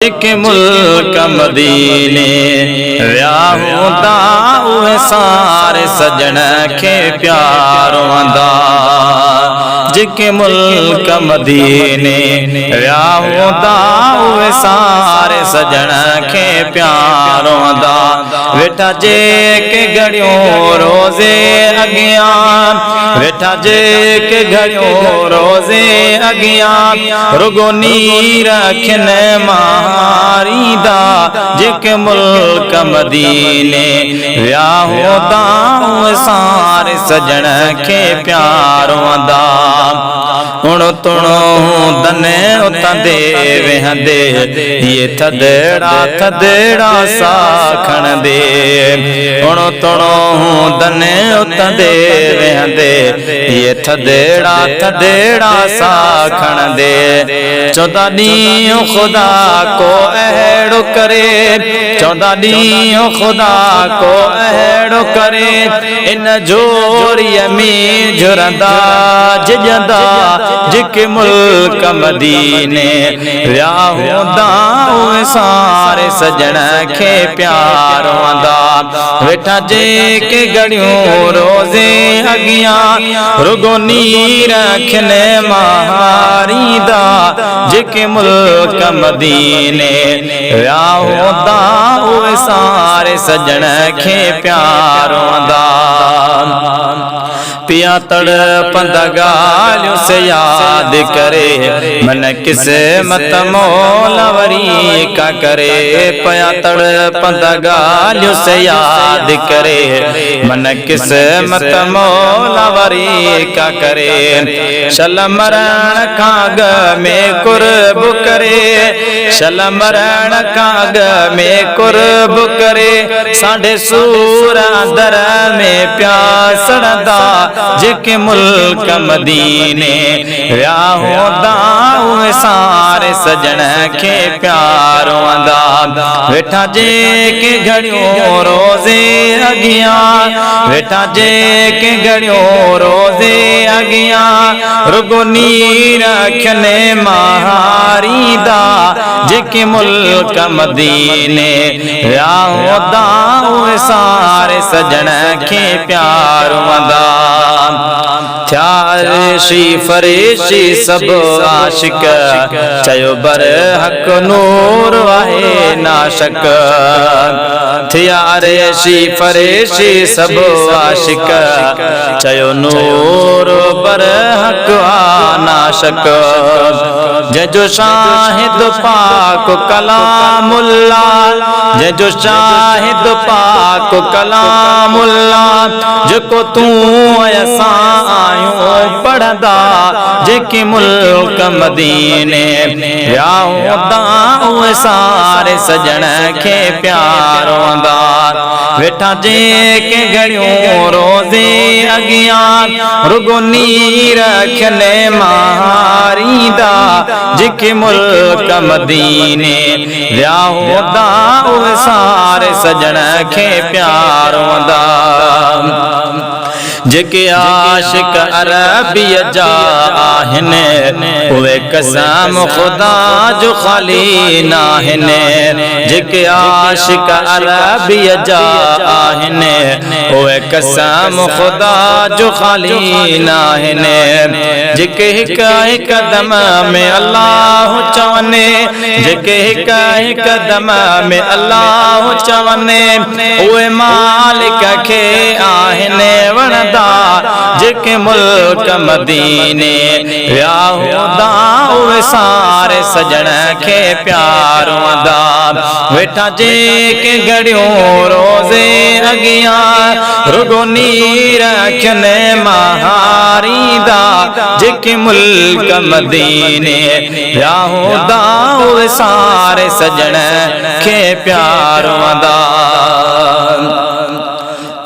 एक मुल्क मदीने व्याहूंदा उहे सारे सजण खे प्यारो आंदा। जिके मुल्क मदीने व्याहूंदा उहे सारे सजण खे प्यारो आंदा। वेठा जेके घड़ियों रोज़े अगियां, वेठा जेके घड़ियों रोज़े अगियां, रुगो नीर अखियुनि मारींदा। जेके मुल्क मदीने व्याहूंदा उहे सारे सजण खे प्यारो आंदा। उण तुणो दने उतंदे वेहंदे ये थदेड़ा सा खणंदे। उण तुणो दने उतंदे वेहंदे ये थदेड़ा सा खणंदे। 14 ॾींहं खुदा को अहिड़ो करे, 14 ॾींहं खुदा को अहिड़ो करे, इन जोड़ीअ में जुरंदा जिजंदा। जेके मुल्क मदीने व्याहूंदा उहे सारे सजण खे प्यारो आंदा। वेठा जेके घड़ियों रोज़े अगियां, रुगो नीर अखियुनि मारींदा। जेके मुल्क मदीने व्याहूंदा उहे सारे सजण खे प्यारो आंदा। पिया तड़पंदा ॻाल्हियूं से याद करे, मन किस्मत मौला वरी का करे। पिया तड़पंदा ॻाल्हियूं से याद करे, मन किस्मत मौला वरी का करे। शल मरण खां अॻ में कुर्ब करे, शल मरण खां अॻ में कुर्ब करे, साढे सूर अंदर में प्यासड़दा। जेके मुल्क मदीने व्याहूंदा उहे सारे सजण खे प्यारो आंदा। वेठा जेके घड़ियों रोज़े अगियां, वेठा जेके घड़ियों रोज़े अगियां, रुगो नीर अखियुनि मारींदा। जेके मुल्क मदीने व्याहूंदा उहे सारे सजण खे प्यारो आंदा। थिया ऋषि फरिश्ती सभु आशिक, चयो बर हक नूर आहे नाशक। थिया ऋषि फरिश्ती सभु आशिक, चयो नूर बर हक आ नाशक। जंहिंजो शाहिद पाक कलामुल्लाह, जंहिंजो शाहिद पाक कलामुल्लाह, जेको तूं असां आयूं पढ़ंदा। जेके मुल्क मदीने व्याहूंदा उहे सारे सजण खे प्यारो आंदा। वेठा जेके घड़ियों रोज़े अगियां, रुगो नीर अखियुनि मारींदा। जेके मुल्क मदीने व्याहूंदा उहे सारे सजण खे प्यारो आंदा। जेके आशिक अरबीअ जा आहिनि, उहे कसम खुदा जो ख़ाली नाहिनि। जेके आशिक अरबीअ जा आहिनि, उहे कसम खुदा जो ख़ाली नाहिनि। जेके हिक हिक दम में अल्लाह चवनि, जेके हिक हिक दम में अल्लाह चवनि, उहे मालिक खे आहिनि वणंदा। जेके मुल्क मदीने व्याहूंदा उहे सारे सजण खे प्यारो आंदा। वेठा जेके घड़ियों रोज़े अगियां, रुगो नीर अखियुनि मारींदा। जेके मुल्क मदीने व्याहूंदा उहे सारे सजण खे प्यारो आंदा।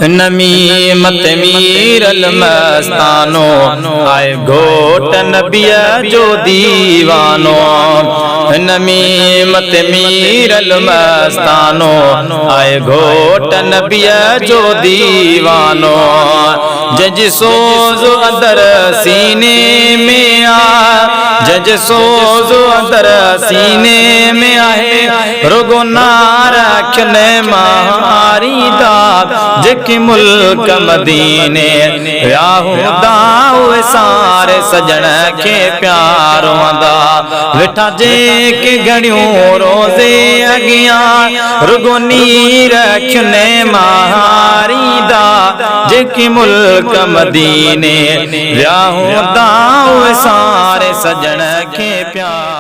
नमीमत मीरल मस्तानो आए घोट नबिया जो दीवानो नमीमत मीरल मस्तानो आए घोट नबिया जो दीवानो जज सोज अंदर सीने में आ जज सोज अंदर सीने में आहे रुगो नारा खने मारी दा जेके मुल्क मदीने व्याहू दाऊ सारे सजण के प्यार वंदा वेठा जेके घणियों रोज़े अगियां रुगो नीर खने मारी दा जेके मुल्क मदीने व्याहू दाऊ सारे सजण के प्यार